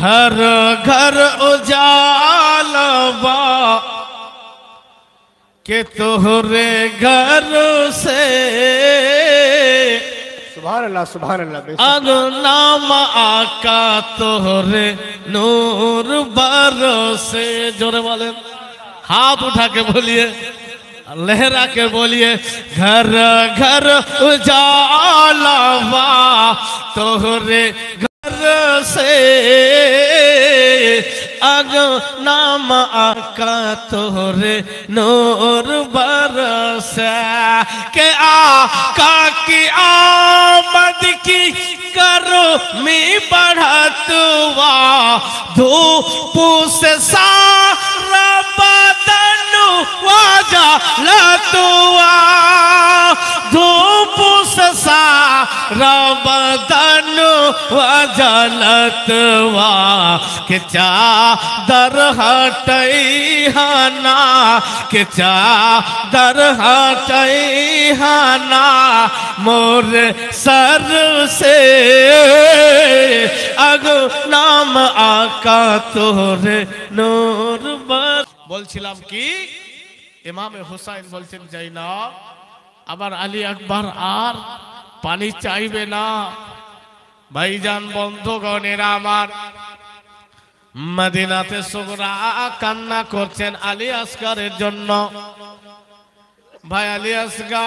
घर घर उजालवा के तोहरे घर से सुभान अल्लाह नाम आका तोहरे नूर बरसे। जोरे बोलें, हाथ उठा के बोलिए, लहरा के बोलिए, घर घर उजालवा तोहरे घर से नाम आका तोहरे नूर बरसे। के आका की आमद की करो मी बढ़तवा धूप से सारा बदन वजलतवा धूप से सारा बदन वजलतवा के चादर हटई हना के चादर हटई हना मोर सर से नाम आका तोहरे नूर बर। বলছিলাম কি ইমামে হুসাইন বলছেন যাই না আবার আলী আকবর আর পানি চাইবে না। ভাইজান বন্ধুগণেরা আমার, মদিনাতে সুগরা কান্না করছেন আলী আসগরের জন্য। ভাই আলী আসগর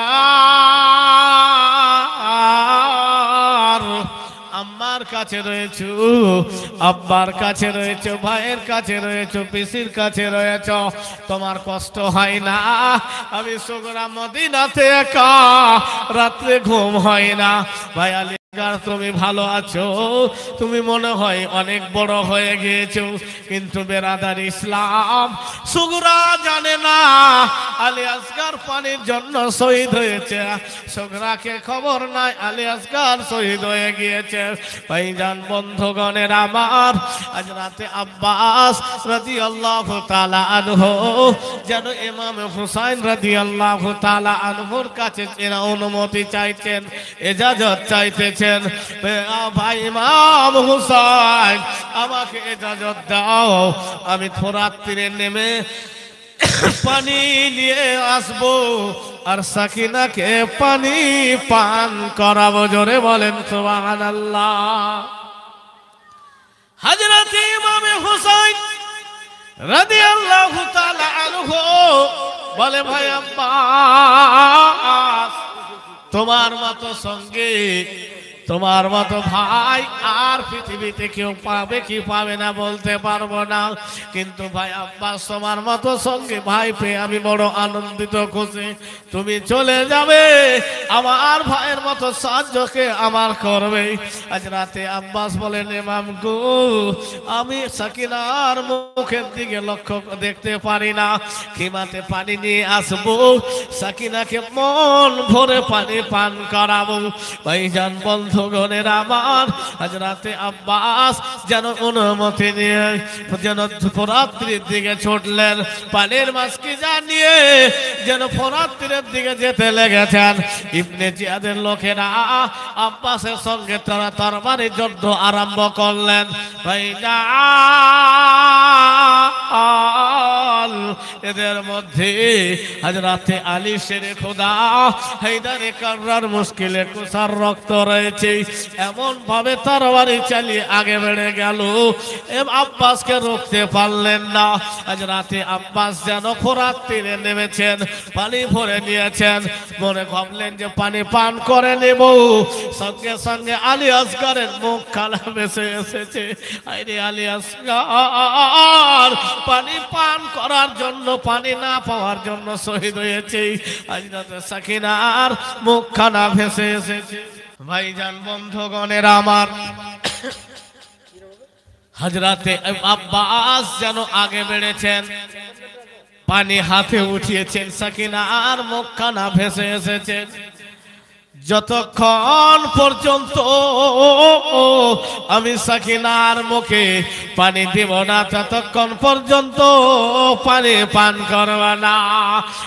আম্মার কাছে রয়েছে, আব্বার কাছে রয়েছে, ভাইয়ের কাছে রয়েছে, পিসির কাছে রয়েছে, তোমার কষ্ট হয় না? আমি সুগরা মদিনাতে একা, রাত্রে ঘুম হয় না। ভাই আলী তুমি ভালো আছো? তুমি মনে হয় অনেক বড় হয়ে গিয়েছো, কিন্তু বেরাদার ইসলাম সুগরা জানে না আলী আসগর পানির জন্য শহীদ হয়েছে। সুগরাকে খবর নাই আলী আসগর শহীদ হয়ে গিয়েছে। ভাইজান বন্ধুগণের আমার, আজ রাতে আব্বাস রাদিয়াল্লাহু তাআলা আনহু যেন ইমাম হুসাইন রাদিয়াল্লাহু তাআলা আনহুর কাছে অনুমতি চাইতেন, ইজাজত চাইতেছেন। ভাই ইমাম হুসাইন আমাকে ইজাজত দাও, আমি ফোরাত তীরে নেমে পানি নিয়ে আসবো আর সাকিনাকে পানি পান করাবো। জোরে বলেন সুবহানাল্লাহ। হযরত ইমাম হুসাইন রাদিয়াল্লাহু তাআলা আনহু বলে, ভাই আব্বাস তোমার মতো সঙ্গে, তোমার মতো ভাই আর পৃথিবীতে কেউ পাবে কি পাবে না বলতে পারবো না, কিন্তু ভাই আব্বাস তোমার মতো সঙ্গে ভাই পেয়ে আমি বড় আনন্দিত খুশি। তুমি চলে যাবে, আমার ভাইয়ের মতো সাহায্যকে আমার করবে। আজ রাতে আব্বাস বলেন, ইমাম গো আমি সাকিনার মুখের দিকে লক্ষ্য দেখতে পারি না, খিমাতে পানি নিয়ে আসবো, সাকিনাকে মন ভরে পানি পান করাবো। ভাইজান বন্ধুগণের আমার, আজ রাতে আব্বাস যেন অনুমতি নিয়ে যেন ফোরাতের দিকে ছুটলেন, পানির মাছকে জানিয়ে যেন ফোরাতের দিকে যেতে লেগেছেন। ইবনে জিয়াদের লোকেরা আব্বাসের সঙ্গে তারা তরবারি যুদ্ধ আরম্ভ করলেন। ভাইজান এদের মধ্যে হযরতে আলী শেরে খোদা হায়দারে কাররার মুশকিলে কুসার রক্ত রয়েছে, এমন ভাবে তরবারি চালিয়ে আগে বেড়ে গেল, আব্বাসকে রুখতে পারলেন না। আজ রাতে আব্বাস যেন ফোরাত তীরে নেমেছেন, পানি ভরে নিয়েছেন, মনে ভাবলেন যে পানি পান করে নেব, সঙ্গে সঙ্গে আলী আসগরের মুখ খানা ভেসে এসেছে। আরে আলী আসগর পানি পান করার জন্য, পানি না পাওয়ার জন্য শহীদ হয়েছে। আজ রাতে সাকিনার মুখ খানা ভেসে এসেছে। ভাইজান বন্ধুগণের আমার, হযরতে আব্বাস যেন আগে বেড়েছেন, পানি হাতে উঠিয়েছেন, সাকিনার মুখখানা ভেসে এসেছেন। যতক্ষণ পর্যন্ত আমি সাকিনার মুখে পানি দিব না ততক্ষণ পর্যন্ত পানি পান করব না।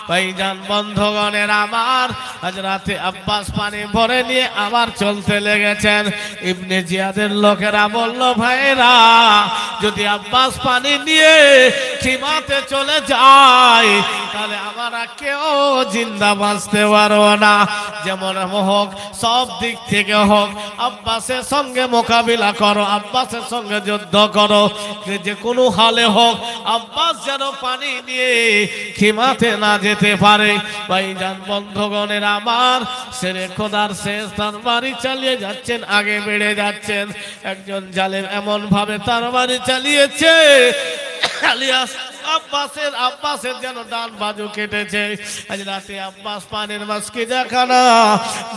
ভাইজান বন্ধুগণের আমার, হযরতে আব্বাস পানি ভরে নিয়ে আবার চলতে লেগেছেন। ইবনে জিয়াদের লোকেরা বলল, ভাইরা যদি আব্বাস পানি নিয়ে খিমাতে চলে যায় তাহলে আমরা কেউ জিন্দা বাঁচতে পারবো না। যেমন হোক, সব দিক থেকে হোক, আব্বাসের সঙ্গে মোকাবিলা করো, আব্বাসের সঙ্গে যুদ্ধ করো, যে কোনো হালে হোক আব্বাস যেন পানি নিয়ে খিমাতে না যেতে পারে। ভাইজান বন্ধুগণের আমার, শেরে খোদার শেষ তরবারি চালিয়ে যাচ্ছেন, আগে বেড়ে যাচ্ছেন। একজন জালেম এমন ভাবে তরবারি চালিয়েছে, আব্বাসের যেন ডান বাজু কেটেছে। আজ রাতে আব্বাস পানির মাসকিজাখানা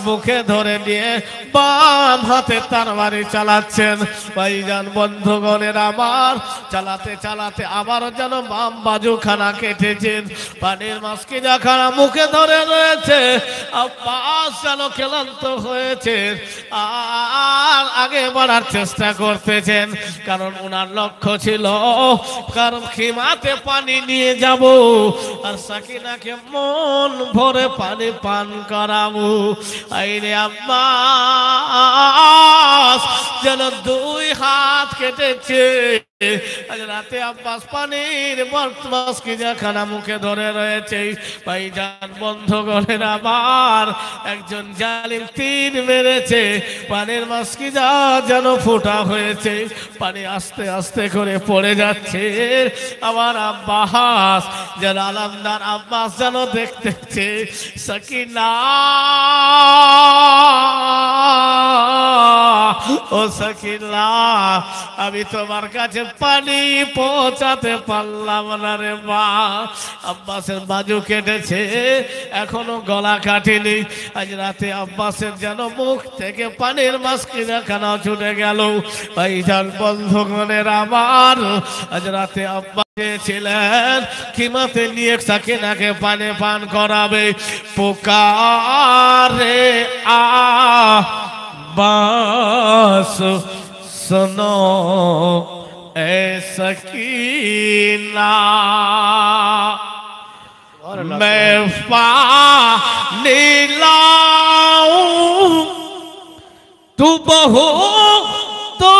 মুখে ধরে নিয়ে বাম হাতে তরবারি চালাচ্ছেন। ভাইজান বন্ধুগণের আমার, চালাতে চালাতে আবারও যেন বাম বাজুখানা কেটেছেন, পানির মাসকিজাখানা মুখে ধরে রয়েছে। আব্বাস যেন ক্লান্ত হয়েছেন আর আগে বাড়ার চেষ্টা করতেছেন, কারণ ওনার লক্ষ্য ছিল কারণ খিমাতে পানি নিয়ে যাব আর সাকিনাকে মন ভরে পানি পান করাবো। আইরে আব্বাস যেন দুই হাত কেটেছে। আজ রাতে আব্বাস পানির মাসকিজাখানা মুখে ধরে রয়েছে। ভাইজান বন্ধুগণের আমার, একজন জালিম তীর মেরেছে, পানির মাসকিজা যেন ফোঁটা হয়েছে, পানি আস্তে আস্তে করে পড়ে যাচ্ছে। আমার আব্বাস যেন আলমদার আব্বাস যেন দেখতেছে, সাকিনা ও সাকিনা, আমি তোমার কাছে পানি পৌঁছাতে পারলাম না রে মা। আব্বাসের বাজু কেটেছে, এখনো গলা কাটেনি। আজ রাতে আব্বাসের যেন মুখ থেকে পানির মাসকিজাখানা ছুটে গেল। ভাইজান বন্ধুগণের আমার, আজ রাতে আব্বাস ছিলেন খিমাতে নিয়ে সাকিনাকে পানি পান করাবে। পুকারে আব্বাস सुनो ए सकीना, मैं पानी लाऊं तू बहो तो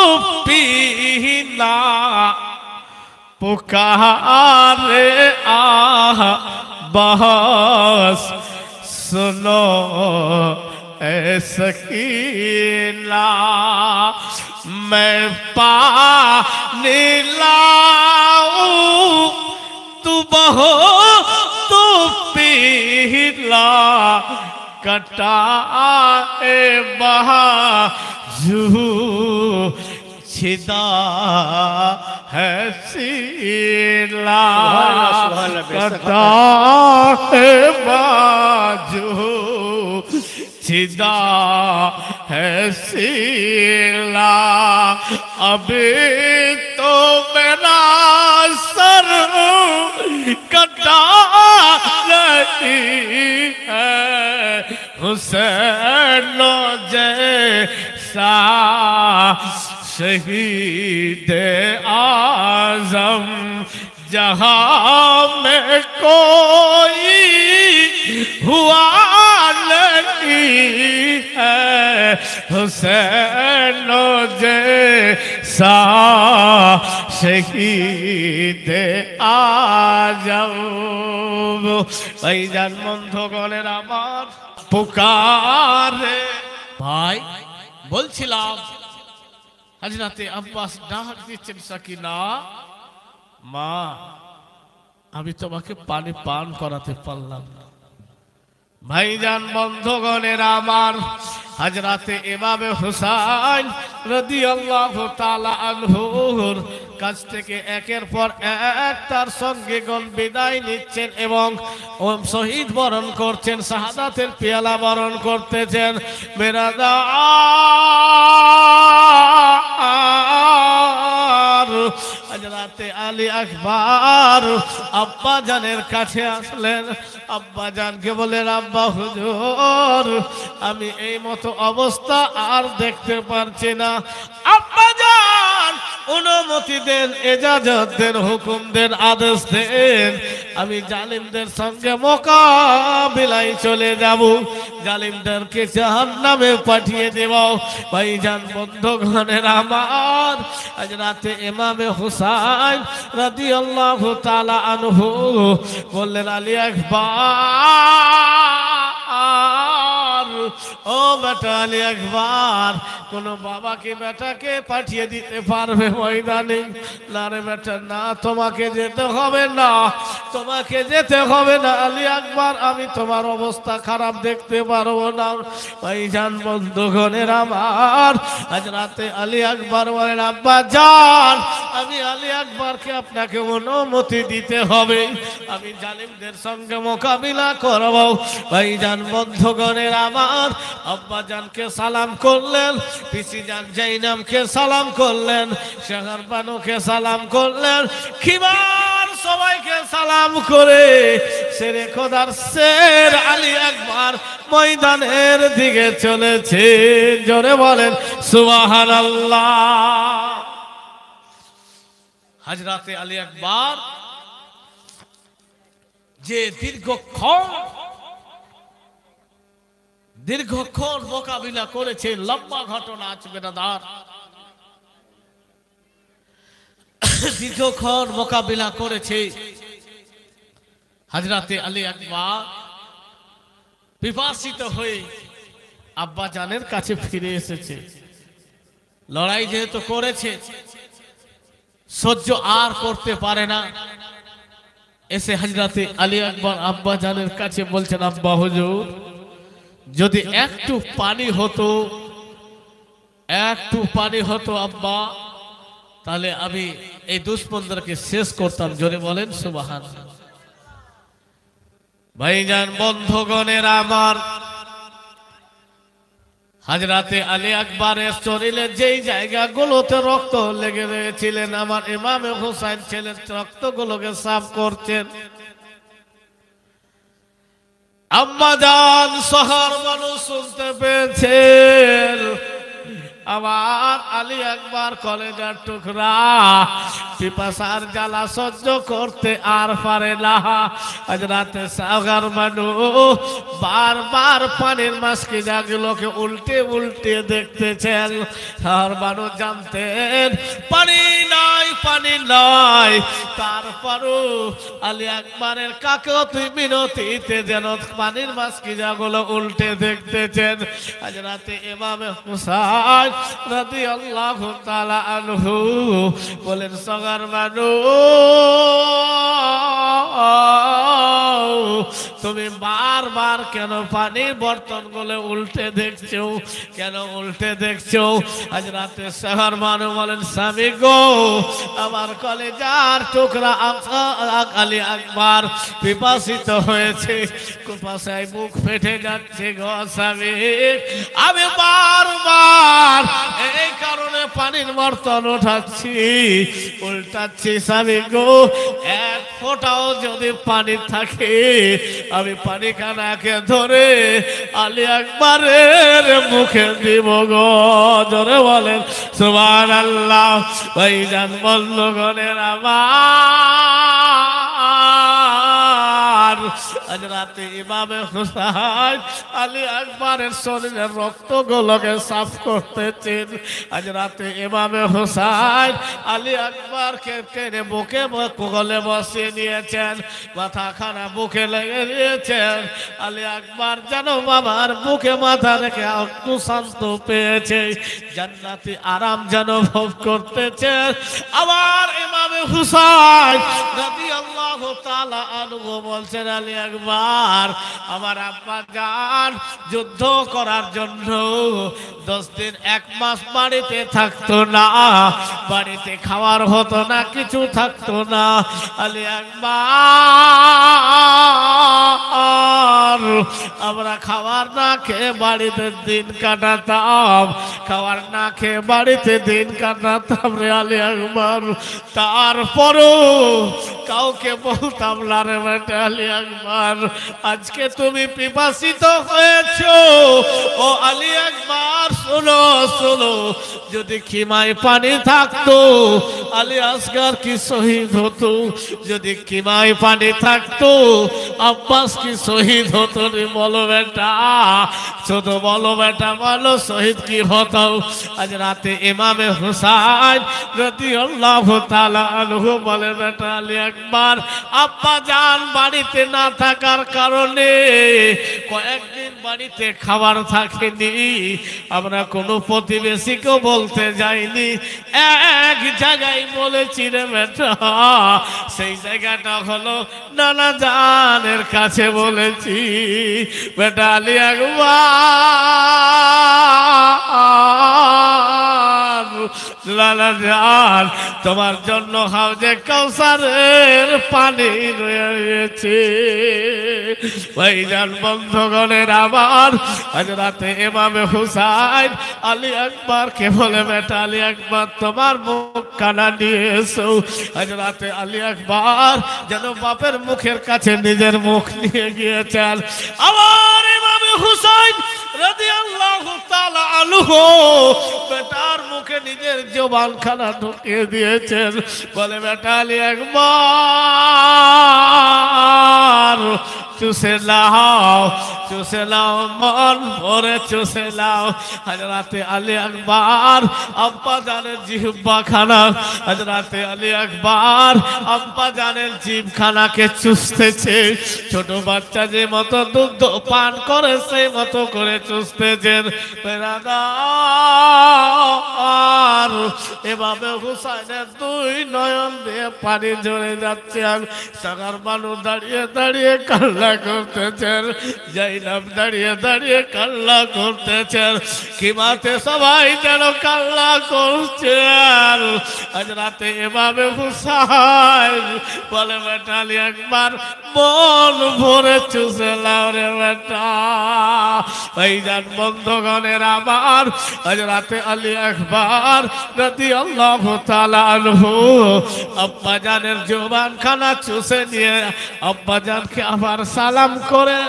पीना, पुकारे आब्बास सुनो ए सकीना, मैं पानी लाऊं तू बहो तू पीला, कटाए बाजू छिदा है सीला, कटाए बाजू छिदा है सीला, अभी तो मेरा सर कटा नहीं है, हुसैन जैसा शहीद आजम जहां में कोई हुआ नहीं है, हुसैन जैसा शहीद आजम। ভাইজান বন্ধুগণের আমার, পুকারে ভাই বলছিলাম, হযরতে আব্বাস ডাক দিচ্ছেন, সাকিনা মা, আমি তোমাকে পানি পান করাতে পারলাম না। ভাইজান বন্ধুগণের আমার, হযরতে ইমাম হুসাইন রাদিয়াল্লাহু তাআলা আনহুর কাছ থেকে একের পর এক তার সঙ্গীগণ বিদায় নিচ্ছেন এবং শহীদ বরণ করছেন, শাহাদাতের পেয়ালা বরণ করতেছেন। মেরাদার হযরতে আলী আকবর আব্বা জানের কাছে আসলেন। আব্বা জানকে বলেন, আব্বা হুজুর আমি এই মতো অবস্থা আর দেখতে পারছি না। আব্বা জান অনুমতি দেন, এজাজত দেন, হুকুম দেন, আদেশ দেন, আমি জালিমদের সঙ্গে মোকাবিলায় চলে যাব, জালিমদেরকে জাহান্নামে পাঠিয়ে দেব। ভাইজান বন্ধুগণের আমার, আজ রাতে ইমামে হুসাইন রাদিয়াল্লাহু তাআলা আনহু বললেন, আলী আকবার, ও বেটা আলী আকবার, কোন বাবা কি বেটাকে পাঠিয়ে দিতে পারবে ময়দানে? না রে বেটা না, তোমাকে যেতে হবে না, তোমাকে যেতে হবে না আলী আকবর, আমি তোমার অবস্থা খারাপ দেখতে পারবো না। ভাইজান বন্ধুগণের আমার, আজ রাতে আলী আকবর বলেন, আব্বা জান আমি আলী আকবরকে আপনাকে অনুমতি দিতে হবে, আমি জালিমদের সঙ্গে মোকাবিলা করব। ভাইজান বন্ধুগণের আমার, আব্বা জানকে সালাম করলেন, পিসি জান জাইনামকে সালাম করলেন, শেখর বানুকে সালাম করলেন, খিবার সবাইকে সালাম করে শেরে খোদার শের আলী আকবর ময়দানের দিকে চলেছে। জোরে বলেন সুবহানাল্লাহ। হযরতে আলী আকবর যে দীর্ঘক্ষণ মোকাবিলা করেছে, লম্বা ঘটনা আছে বেরাদার, দীর্ঘক্ষণ মোকাবিলা করেছে। হযরতে আলী আকবর বিপাশিত হয়ে আব্বা জানের কাছে ফিরে এসেছে। লড়াই যেহেতু করেছে, সহ্য আর করতে পারে না, এসে হযরতে আলী আকবর আব্বা জানের কাছে বলছেন, আব্বা হুজুর যদি একটু পানি হতো, একটু পানি হতো আব্বা, তাহলে আমি এই দুশ্মনদেরকে শেষ করতাম। জোরে বলেন সুবহানাল্লাহ। ভাইজান বন্ধুগণের আমার, হযরতে আলী আকবরের শরীরে যেই জায়গাগুলোতে রক্ত লেগে রয়েছিলেন, আমার ইমামে হুসাইন ছেলের রক্তগুলোকে সাফ করছেন। আম্মা জান শহর মানুষ শুনতে পেয়েছেন, আমার আলী আকবর কলেজার টুকরা পিপাসার জ্বালা সহ্য করতে আর পারে না। আজ রাতে সাগর মানুষ বারবার পানির মাছকিনাগুলোকে উল্টে উল্টে দেখতেছেন। সাগর মানুষ জানতেন পানি নাই, পানি নাই, তারপরও আলী আকবরের কাকতি মিনতিতে যেন পানির মাছকিনাগুলো উল্টে দেখতেছেন। আজ রাতে ইমামে হুসাইন রাদিয়াল্লাহু তাআলা আনহু বলেন, সগর মানুষ তুমি বারবার কেন পানির বর্তনগুলো উল্টে দেখছো, কেন উল্টে দেখছো? আজ রাতে সগর মানুষ বলেন, স্বামী গো আমার কলেজার টুকরা আলী আকবর পিপাসিত হয়েছে, পিপাসায় মুখ ফেটে যাচ্ছে গো স্বামী, আমি বারবার এই কারণে পানির বর্তন উঠাচ্ছি, উল্টাচ্ছি স্বামী গো, এক ফোঁটাও যদি পানি থাকে আমি পানি খানাকে ধরে আলী আকবরের মুখে দিব গো। জোরে বলেন সুবহানাল্লাহ। ভাইজান বন্ধুগণের আমার, আজ রাতে ইমামে হুসাইন আলী আকবরের শরীরের রক্তগুলোকে সাফ করতেছেন। আজ রাতে ইমামে হুসাইন আলী আকবরকে টেনে বুকে কোলে বসিয়ে নিয়েছেন, মাথা খানা বুকে লেগে দিয়েছেন। আলী আকবর যেন বাবার বুকে মাথা রেখে একটু শান্ত পেয়েছে, জান্নাতি আরাম যেন ভোগ করতেছে। আবার ইমামে হুসাইন রাদিয়াল্লাহু তাআলা আনহু বলছেন, আলী আকবর আমার আব্বা জান যুদ্ধ করার জন্য 10 দিন 1 মাস বাড়িতে থাকতো না, বাড়িতে খাওয়ার হতো না, কিছু থাকতো না। আলী আকবর আমরা খাবার না খেয়ে বাড়িতে দিন কাটাতাম, খাবার না খেয়ে বাড়িতে দিন কাটাতাম রে আলী আকবর। তারপরও কাউকে বলতাম না রে বেটা আলী আকবর। আজকে তুমি পিপাসিত হয়েছো, ও আলী আকবর শোনো শোনো, যদি খিমায় পানি থাকতো আলী আসগর কি শহীদ হতো, যদি খিমায় পানি থাকতো আব্বাস কি শহীদ হতো রে? বলো বেটা, ছোট বলো বেটা, বলো শহীদ কি হতো? আজ রাতে ইমামে হুসাইন রাদিয়াল্লাহু তাআলা আনহু বলে, বেটা আলী আকবর আব্বা জান বাড়িতে না থাকার কারণে কয়েকদিন বাড়িতে খাবার থাকেনি, আমরা কোনো প্রতিবেশীকে বলতে যাইনি, এক জায়গায় বলেছি রে বেটা, সেই জায়গাটা হলো নানা জানের কাছে বলেছি। বেটা আলী আকবর নানা জান তোমার জন্য হাউজে কাউসারের পানি রয়েছে। ভাইজান বন্ধুগণের আমার, আজ রাতে ইমামে হুসাইন আলী আকবরকে বলে, বেটা আলী আকবর তোমার মুখ কানা নিয়ে এসো। আজ রাতে আলী আকবর যেন বাপের মুখের কাছে নিজের মুখ নিয়ে গিয়েছেন। আমার ইমামে হুসাইন রাদিয়াল্লাহু তাআলা আনহু বেটার মুখে নিজের জবান খানা ঢুকিয়ে দিয়েছেন। বলে, বেটা আলী আকবর চুষে লাও, চুষে লাও, মন ভরে চুষে লাও। হযরতে আলী আকবর আব্বা জানের জিহ্বা খানা, হযরতে আলী আকবর আব্বা জানের জিহ্বাখানাকে চুষতেছে। ছোট বাচ্চা যে মতো দুধ পান করে সেই মতো করে চুষতেছেন। আর এভাবে হুসাইনের 2 নয়ন দিয়ে পানি ঝরে যাচ্ছে। আর সাগার মানুষ দাঁড়িয়ে দাঁড়িয়ে কান্না করতেছেন, জাইনাব দাঁড়িয়ে দাঁড়িয়ে কান্না করতেছেন, কিমাতে সবাই যেন কান্না করছেন। আজ রাতে এভাবে হুসাইন বলে, বেটা আলী আকবর মন ভরে চুষে লাও রে বেটা। ভাইজান বন্ধুগণের আমার, আজ রাতে আলী আকবর রাদিয়াল্লাহু তাআলা আনহু আব্বা জানের জবান খানা চুষে নিয়ে আব্বা জানকে আবার সালাম করে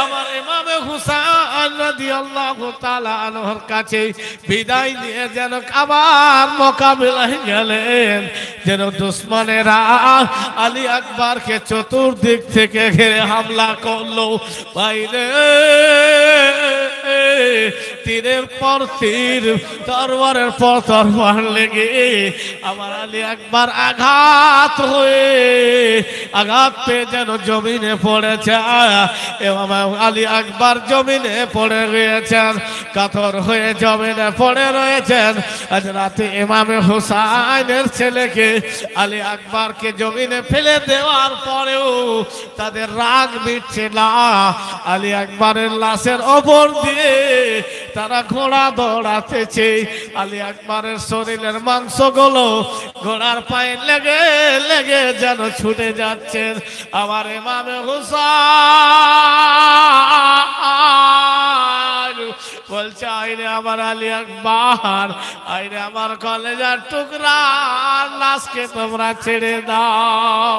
আমার ইমামে হুসাইন রাদিয়াল্লাহু তাআলা আনহুর কাছে বিদায় নিয়ে যেন আবার মোকাবিলায় গেলেন। যেন দুশমনেরা আলী আকবরকে চতুর্দিক থেকে ঘিরে হামলা করলো। বাইরে তীরের পর তীর, তরবারের পর তরবার লেগে আমার আলী আকবর আঘাত হয়ে আঘাত পেয়ে যেন জমিনে পড়েছে। এবং আলী আকবর জমিনে পড়ে রয়েছেন, কাতর হয়ে জমিনে পড়ে রয়েছেন। আজ রাতে ইমামে হুসাইনের ছেলেকে আলী আকবরকে জমিনে ফেলে দেওয়ার পরেও তাদের রাগ মিটছে না। আলী আকবরের লাশের ওপর দিয়ে তারা ঘোড়া দৌড়াতেছে। আলী আকবরের শরীরের মাংসগুলো ঘোড়ার পায়ে লেগে লেগে যেন ছুটে যাচ্ছেন। আমার ইমামে হুসাইন বলছে, আইরে আমার আলী আকবর, আইরে আমার কলেজার টুকরা, লাশকে তোমরা ছেড়ে দাও।